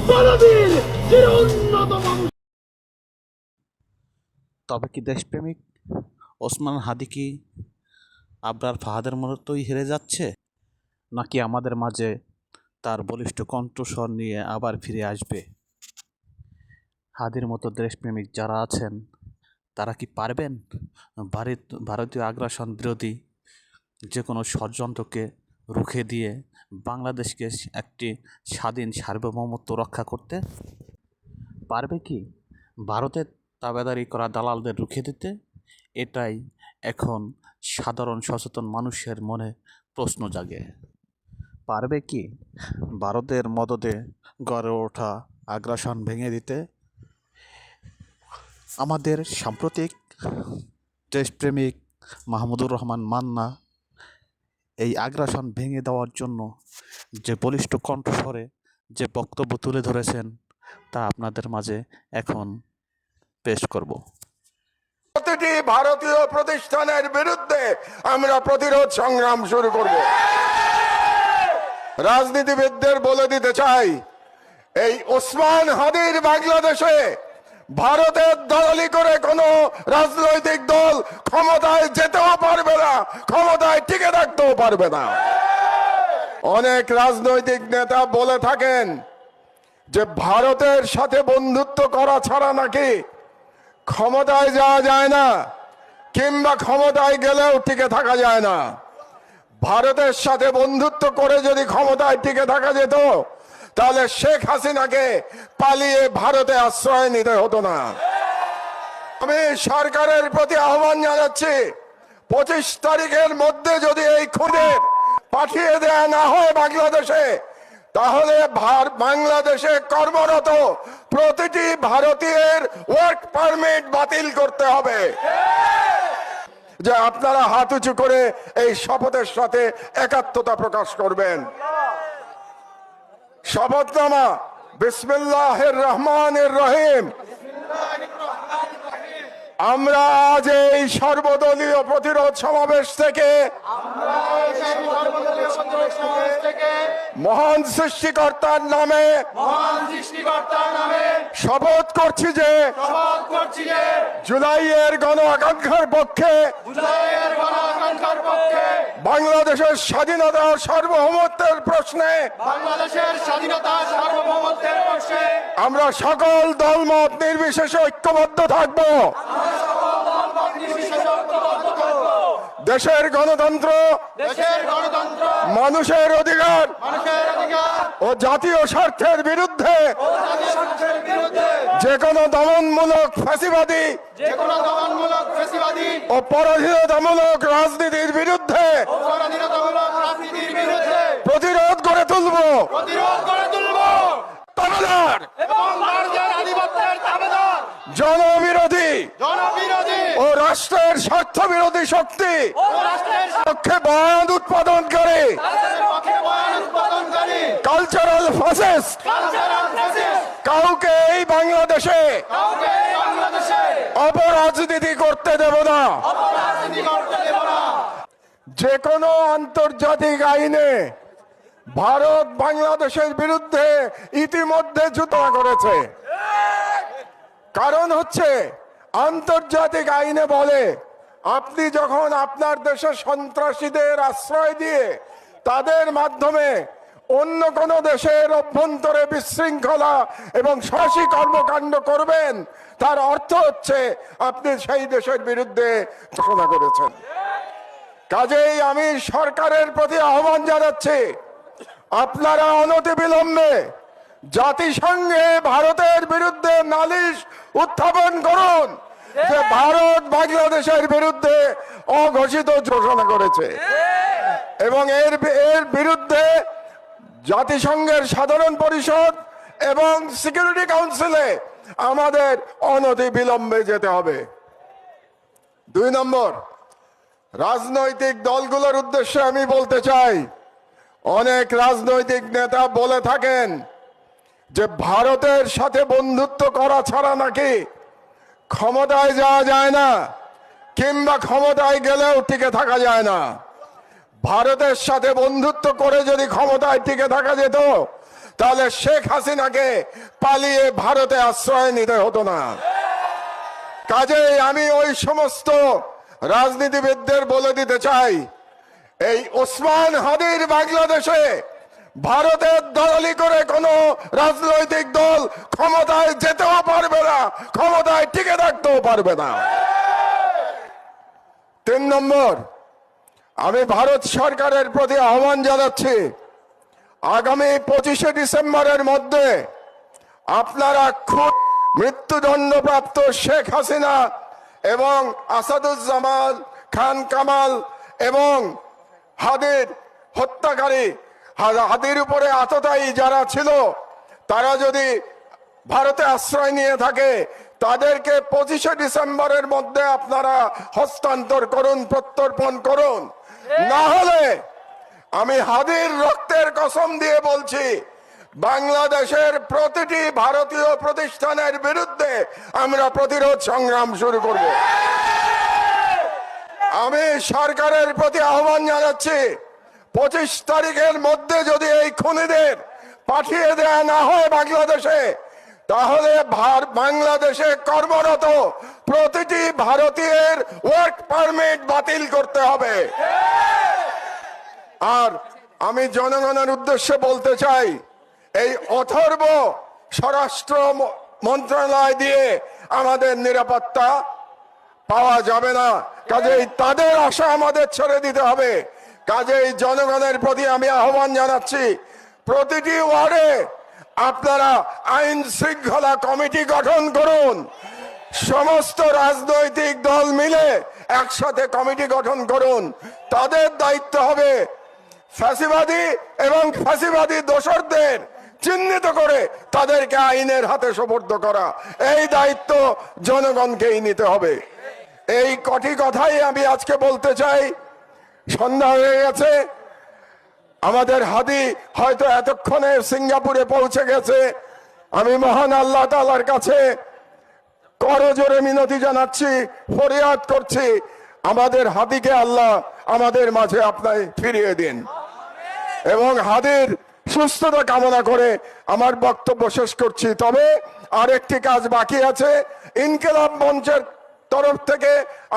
মানবীর চির উন্নত মানুষ। তবে কি দেশপ্রেমিক ওসমান হাদি কি আবরার ফাহাদের মতোই হেরে যাচ্ছে, নাকি আমাদের মাঝে তার বলিষ্ঠ কণ্ঠস্বর নিয়ে আবার ফিরে আসবে? হাদির মতো দেশপ্রেমিক যারা আছেন তারা কি পারবেন ভারতীয় আগ্রাসন বিরোধী যে কোনো ষড়যন্ত্রকে রুখে দিয়ে বাংলাদেশকে একটি স্বাধীন সার্বভৌমত্ব রক্ষা করতে? পারবে কি ভারতের তাবেদারি করা দালালদের রুখে দিতে? এটাই এখন সাধারণ সচেতন মানুষের মনে প্রশ্ন জাগে। পারবে কি ভারতের মদদে গড়ে ওঠা আগ্রাসন ভেঙে দিতে? আমাদের সাম্প্রতিক দেশপ্রেমিক মাহমুদুর রহমান মান্না এই আগ্রাসন ভেঙে দেওয়ার জন্য যে বলিষ্ঠ কণ্ঠস্বরে যে বক্তব্য তুলে ধরেছেন তা আপনাদের মাঝে এখন পেশ করব। প্রতিটি ভারতীয় প্রতিষ্ঠানের বিরুদ্ধে আমরা প্রতিরোধ সংগ্রাম শুরু করব। রাজনীতিবিদদের বলে দিতে চাই, এই ওসমান হাদির বাংলাদেশে ভারতের দলালি করে কোনো রাজনৈতিক দল ক্ষমতায় যেতেও পারবে না, ক্ষমতায় টিকে থাকতেও পারবে না। অনেক রাজনৈতিক নেতা বলে থাকেন যে ভারতের সাথে বন্ধুত্ব করা ছাড়া নাকি ক্ষমতায় যাওয়া যায় না, কিংবা ক্ষমতায় গেলেও টিকে থাকা যায় না। ভারতের সাথে বন্ধুত্ব করে যদি ক্ষমতায় টিকে থাকা যেত তাহলে শেখ হাসিনাকে পালিয়ে ভারতে আশ্রয় নিতে হতো না। আমি সরকারের প্রতি আহ্বান জানাচ্ছি, 25 তারিখের মধ্যে যদি এই খুনের পাঠিয়ে দেয়া না হয় বাংলাদেশে, তাহলে বাংলাদেশে কর্মরত প্রতিটি ভারতীয়ের ওয়ার্ক পারমিট বাতিল করতে হবে। যে আপনারা হাত উঁচু করে এই শপথের সাথে একাত্মতা প্রকাশ করবেন। শপথনামা। বিসমিল্লাহির রহমানির রহিম। আমরা আজ এই সর্বদলীয় প্রতিরোধ সমাবেশ থেকে মহান সৃষ্টিকর্তার নামে শপথ করছি যে জুলাইয়ের গণ আকাঙ্ক্ষার পক্ষে, বাংলাদেশের স্বাধীনতা ও সার্বভৌমত্বের প্রশ্নে আমরা সকল দলমত নির্বিশেষে ঐক্যবদ্ধ থাকব। দেশের গণতন্ত্র, মানুষের অধিকার ও জাতীয় স্বার্থের বিরুদ্ধে যে কোনো দমনমূলক ফ্যাসিবাদী ও পরাধীনতামূলক রাজনীতির বিরুদ্ধে প্রতিরোধ গড়ে তুলব। জনবিরোধী ও রাষ্ট্রের স্বার্থ বিরোধী শক্তি পক্ষে বয়ান উৎপাদনকারী কালচারাল ফ্যাসিস্ট কাউকে এই বাংলাদেশে অপরাজনীতি করতে দেব না। যে কোনো আন্তর্জাতিক আইনে ভারত বাংলাদেশের বিরুদ্ধে ইতিমধ্যে যুদ্ধ করেছে। কারণ হচ্ছে আন্তর্জাতিক আইনে বলে, আপনি যখন আপনার দেশে সন্ত্রাসীদের আশ্রয় দিয়ে তাদের মাধ্যমে অন্য কোন দেশের অভ্যন্তরে বিশৃঙ্খলা এবং সন্ত্রাসী কর্মকাণ্ড করবেন, তার অর্থ হচ্ছে আপনি সেই দেশের বিরুদ্ধে ঘোষণা করেছেন। কাজেই আমি সরকারের প্রতি আহ্বান জানাচ্ছি, আপনারা অনতিবিলম্বে জাতিসংঘে ভারতের বিরুদ্ধে নালিশ উত্থাপন করুন যে ভারত বাংলাদেশের বিরুদ্ধে অঘোষিত ঘোষণা করেছে, এবং এর বিরুদ্ধে জাতিসংঘের সাধারণ পরিষদ এবং সিকিউরিটি কাউন্সিলে আমাদের অনতিবিলম্বে যেতে হবে। 2 নম্বর, রাজনৈতিক দলগুলোর উদ্দেশ্যে আমি বলতে চাই, অনেক রাজনৈতিক নেতা বলে থাকেন যে ভারতের সাথে বন্ধুত্ব করা ছাড়া নাকি ক্ষমতায় যাওয়া যায় না, কিংবা ক্ষমতায় গেলেও টিকে থাকা যায় না। ভারতের সাথে বন্ধুত্ব করে যদি ক্ষমতায় টিকে থাকা যেত তাহলে শেখ হাসিনাকে পালিয়ে ভারতে আশ্রয় নিতে হতো না। কাজেই আমি ওই সমস্ত রাজনীতিবিদদের বলে দিতে চাই, এই ওসমান হাদির বাংলাদেশে ভারতের দলালি করে কোনো রাজনৈতিক দল ক্ষমতায় যেতেও পারবে না, ক্ষমতায় টিকে থাকতেও পারবে না। 3 নম্বর, আমি ভারত সরকারের প্রতি আহ্বান জানাচ্ছি, আগামী 25শে ডিসেম্বরের মধ্যে আপনারা মৃত্যুদণ্ডপ্রাপ্ত শেখ হাসিনা এবং আসাদুজ্জামান খান কামাল এবং হাদির হত্যাকারী, হাদির উপরে আততায়ী যারা ছিল, তারা যদি ভারতে আশ্রয় নিয়ে থাকে তাদেরকে 25শে ডিসেম্বরের মধ্যে আপনারা হস্তান্তর করুন, প্রত্যর্পণ করুন। না হলে আমি হাদির রক্তের কসম দিয়ে বলছি, বাংলাদেশের প্রতিটি ভারতীয় প্রতিষ্ঠানের বিরুদ্ধে আমরা প্রতিরোধ সংগ্রাম শুরু করব। আমি সরকারের প্রতি আহ্বান জানাচ্ছি, 25 তারিখের মধ্যে যদি এই খুনিদের পাঠিয়ে দেয়া না হয় বাংলাদেশে, তাহলে বাংলাদেশে কর্মরত প্রতিটি ভারতীয়ের ওয়ার্ক পারমিট বাতিল করতে হবে। আর আমি জনগণের উদ্দেশ্যে বলতে চাই, এই অথর্ব স্বরাষ্ট্র মন্ত্রণালয় দিয়ে আমাদের নিরাপত্তা পাওয়া যাবে না। কাজেই তাদের আশা আমাদের ছেড়ে দিতে হবে। কাজেই জনগণের প্রতি আমি আহ্বান জানাচ্ছি, প্রতিটি ওয়ার্ডে আপনারা আইন শৃঙ্খলা কমিটি গঠন করুন। সমস্ত রাজনৈতিক দল মিলে একসাথে কমিটি গঠন করুন। তাদের দায়িত্ব হবে ফ্যাসিবাদী এবং ফ্যাসিবাদী দোসরদের চিহ্নিত করে তাদেরকে আইনের হাতে সোপর্দ করা। এই দায়িত্ব জনগণকেই নিতে হবে। এই কটি কথাই আমি আজকে বলতে চাই। সন্ধ্যা হয়ে গেছে, আমাদের হাদি হয়তো এতক্ষণে সিঙ্গাপুরে পৌঁছে গেছে। আমি মহান আল্লাহ তাআলার কাছে করজোরে মিনতি জানাচ্ছি, ফরিয়াদ করছি, আমাদের হাদিকে আল্লাহ আমাদের মাঝে আপনায় ফিরিয়ে দিন এবং হাদির সুস্থতা কামনা করে আমার বক্তব্য শেষ করছি। তবে আরেকটি কাজ বাকি আছে। ইনকিলাব মঞ্চের তরফ থেকে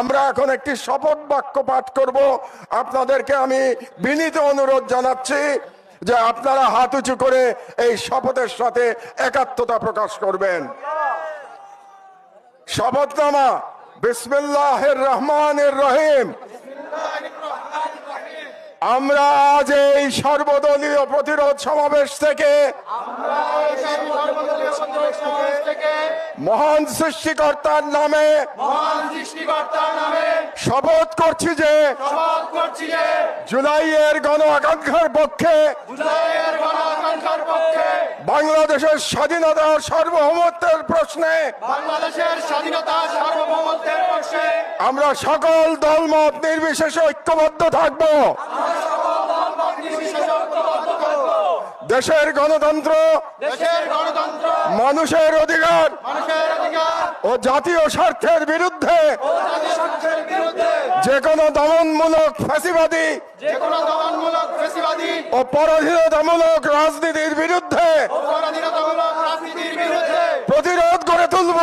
আমরা এখন একটি শপথ বাক্য পাঠ করব। আপনাদেরকে আমি বিনীত অনুরোধ জানাচ্ছি যে আপনারা হাত উঁচু করে এই শপথের সাথে একাত্মতা প্রকাশ করবেন। শপথনামা। বিসমিল্লাহির রহমানির রহিম। আমরা আজ এই সর্বদলীয় প্রতিরোধ সমাবেশ থেকে মহান সৃষ্টিকর্তার নামে শপথ করছি যে জুলাইয়ের গণ আকাঙ্ক্ষার পক্ষে বাংলাদেশের স্বাধীনতা ও সার্বভৌমত্বের প্রশ্নে আমরা সকল দলমত নির্বিশেষে ঐক্যবদ্ধ থাকব। দেশের গণতন্ত্র, মানুষের অধিকার ও জাতীয় স্বার্থের বিরুদ্ধে যে কোনো দমনমূলক ফ্যাসিবাদী ও পরাধীনতামূলক রাজনীতির বিরুদ্ধে প্রতিরোধ করে তুলব।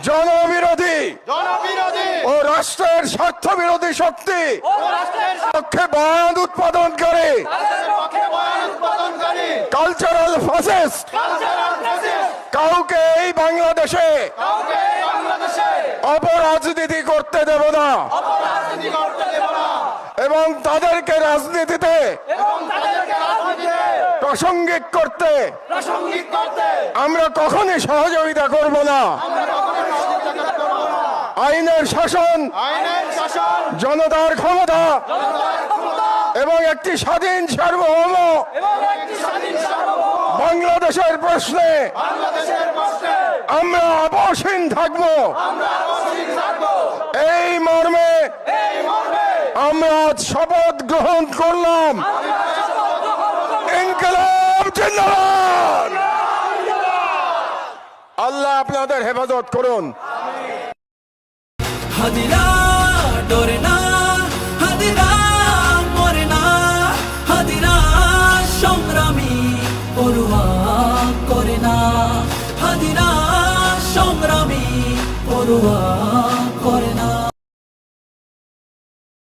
জনবিরোধী ও রাষ্ট্রের স্বার্থ বিরোধী শক্তি পক্ষে বয়ান উৎপাদন করে কালচারাল ফ্যাসিস্ট কাউকে এই বাংলাদেশে অপরাজনীতি করতে দেব না এবং তাদেরকে রাজনীতিতে প্রাসঙ্গিক করতে আমরা কখনই সহযোগিতা করব না। আইনের শাসন, জনতার ক্ষমতা এবং একটি স্বাধীন সার্বভৌম বাংলাদেশের প্রশ্নে আমরা আপোষহীন থাকব। এই মর্মে আমরা শপথ গ্রহণ করলাম। ইনকিলাব জিন্দাবাদ। আল্লাহ আপনাদের হেফাজত করুন। হাদিরা ডরে না, হাদিরা না, হাদিরা সংগ্রামী পরোয়া করে না।